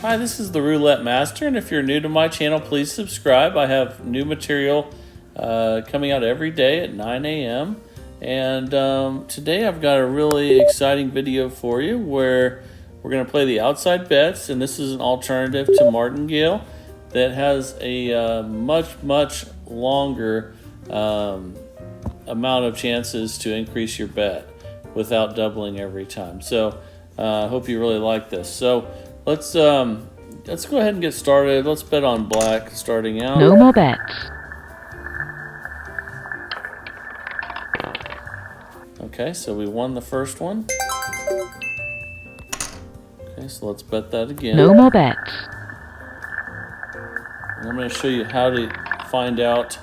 Hi, this is the Roulette Master, and if you're new to my channel, please subscribe. I have new material coming out every day at 9 a.m. And today I've got a really exciting video for you where we're going to play the outside bets, and this is an alternative to Martingale that has a much longer amount of chances to increase your bet without doubling every time. So I hope you really like this. So let's go ahead and get started. Let's bet on black starting out. No more bets. Okay, so we won the first one. Okay, so let's bet that again. No more bets. And I'm going to show you how to find out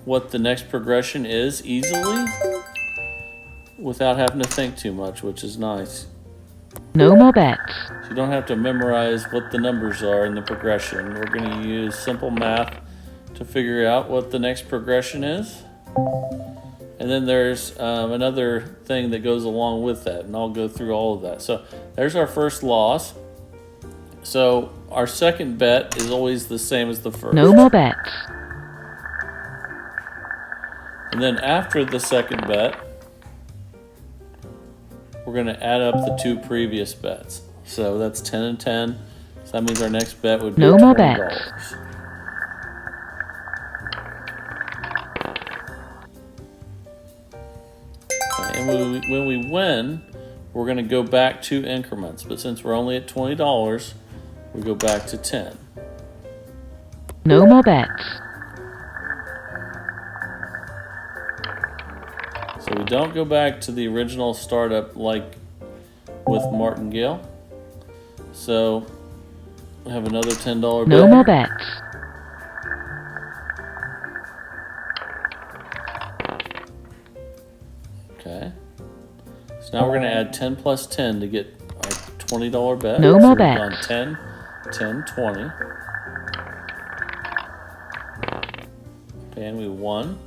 what the next progression is easily without having to think too much, which is nice. No more bets. So you don't have to memorize what the numbers are in the progression. We're going to use simple math to figure out what the next progression is. And then there's another thing that goes along with that, and I'll go through all of that. So there's our first loss. So our second bet is always the same as the first. No more bets. And then after the second bet, we're going to add up the two previous bets. So that's 10 and 10. So that means our next bet would be No more $20. bets. Okay, and when we win, we're going to go back 2 increments. But since we're only at $20, we go back to 10. No more bets. So we don't go back to the original startup like with Martingale. So we have another $10 bet. No more bets. Okay. So now we're going to add 10 plus 10 to get our $20 bet. No so more we've bets. gone 10, 10, 20. Okay, and we won.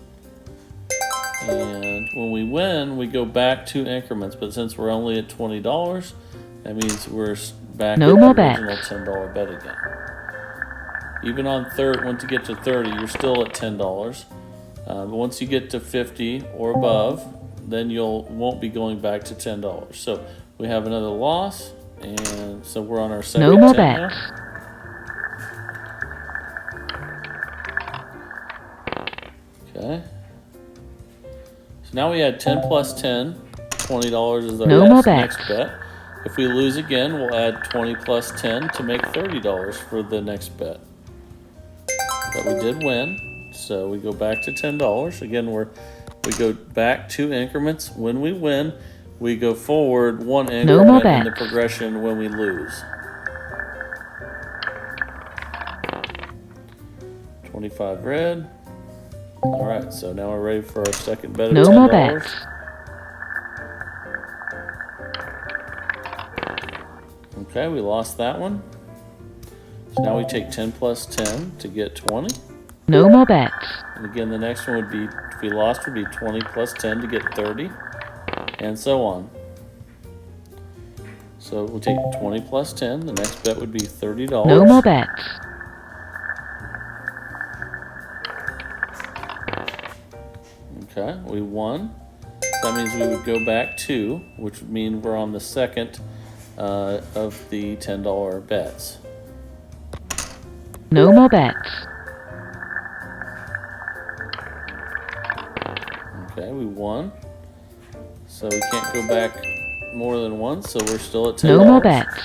And when we win, we go back 2 increments. But since we're only at $20, that means we're back No at more the bets. original $10 bet again. Even on once you get to 30, you're still at $10. But once you get to 50 or above, then won't be going back to $10. So we have another loss, and so we're on our second No more 10 bets. now. Okay. So now we had 10 plus 10. $20 is our No more next bets. bet. If we lose again, we'll add 20 plus 10 to make $30 for the next bet. But we did win, so we go back to $10. Again, we go back 2 increments when we win. We go forward 1 No more increment in the bets. progression when we lose. 25 red. All right, so now we're ready for our second bet of No $10. more bets. Okay, we lost that one. So now we take 10 plus 10 to get 20. No more bets. And again, the next one would be, if we lost, would be 20 plus 10 to get 30, and so on. So we'll take 20 plus 10. The next bet would be $30. No more bets. Okay, we won. That means we would go back 2, which would mean we're on the second of the $10 bets. No more bets. Okay, we won. So we can't go back more than once, so we're still at $10. No more bets.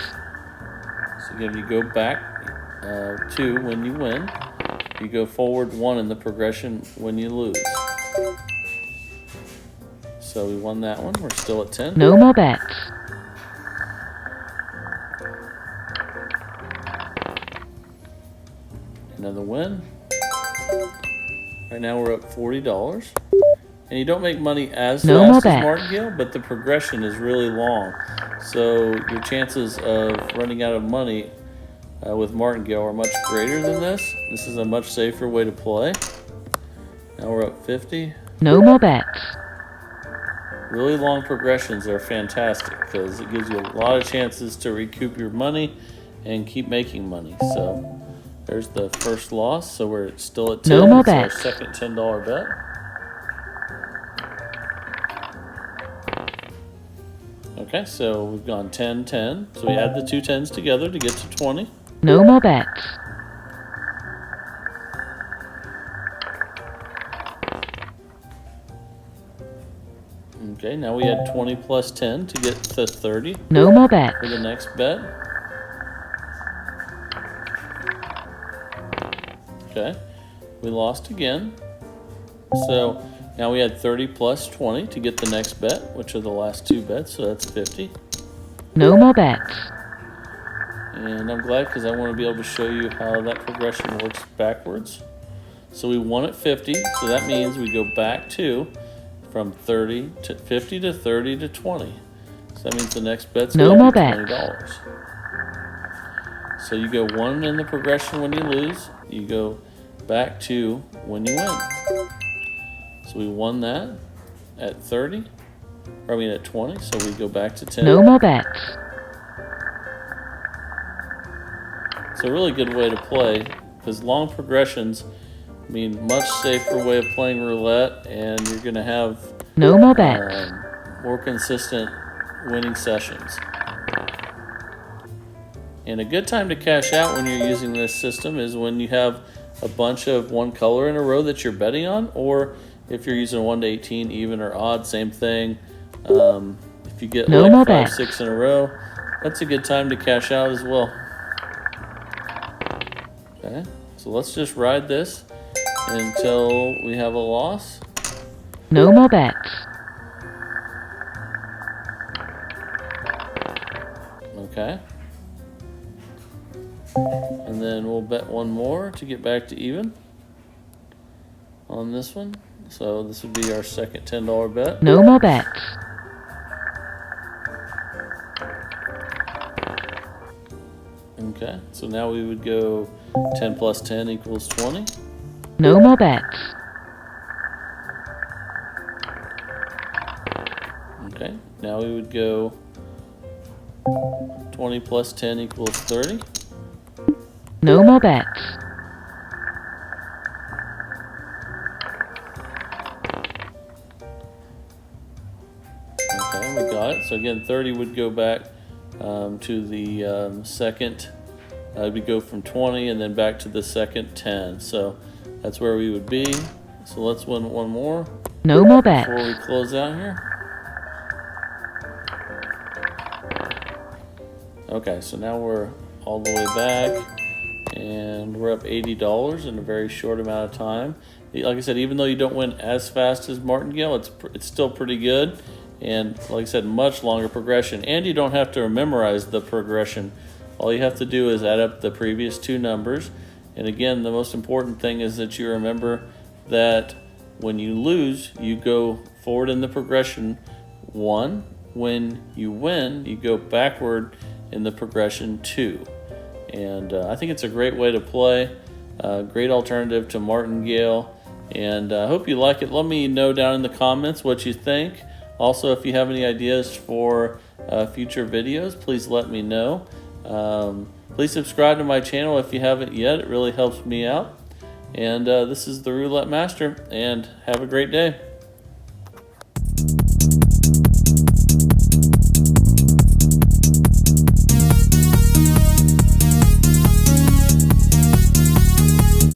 So again, you go back 2 when you win. You go forward 1 in the progression when you lose. So we won that one. We're still at 10. No more bets. Another win. Right now we're up $40. And you don't make money as No more fast as bets. Martingale, but the progression is really long. So your chances of running out of money with Martingale are much greater than this. This is a much safer way to play. Now we're up 50. No more bets. Really long progressions are fantastic because it gives you a lot of chances to recoup your money and keep making money. So there's the first loss. So we're still at 10. No more It's our bets. second $10 bet. Okay, so we've gone 10, 10. So we add the two 10s together to get to 20. No more bets. Okay, now we add 20 plus 10 to get to 30 No more bets. for the next bet. Okay, we lost again. So now we add 30 plus 20 to get the next bet, which are the last two bets, so that's 50. No more bets. And I'm glad because I want to be able to show you how that progression works backwards. So we won at 50, so that means we go back to from 30 to 50 to 30 to 20. So that means the next bet's No going more to be bets. $20. So you go one in the progression when you lose, you go back to when you win. So we won that at 30, or I mean at 20, so we go back to 10. No more bets. It's a really good way to play because long progressions mean much safer way of playing roulette, and you're going to have No more bets. more consistent winning sessions. And a good time to cash out when you're using this system is when you have a bunch of one color in a row that you're betting on, or if you're using 1 to 18, even or odd, same thing. If you get No like more 5, bets. 6 in a row, that's a good time to cash out as well. Okay, so let's just ride this until we have a loss. No more bets. Okay. And then we'll bet one more to get back to even on this one. So this would be our second $10 bet. No more bets. Okay, so now we would go 10 plus 10 equals 20. No more bets. Okay, now we would go 20 plus 10 equals 30. No more bets. Okay, we got it. So again, 30 would go back to the second. We go from 20 and then back to the second 10. So that's where we would be. So let's win one more No more bets. before we close out here. Okay, so now we're all the way back and we're up $80 in a very short amount of time. Like I said, even though you don't win as fast as Martingale, it's still pretty good. And like I said, much longer progression. And you don't have to memorize the progression. All you have to do is add up the previous two numbers. And again, the most important thing is that you remember that when you lose, you go forward in the progression 1. When you win, you go backward in the progression 2. And I think it's a great way to play. Great alternative to Martingale. And I hope you like it. Let me know down in the comments what you think. Also, if you have any ideas for future videos, please let me know. Please subscribe to my channel if you haven't yet. It really helps me out. And this is the Roulette Master, and have a great day.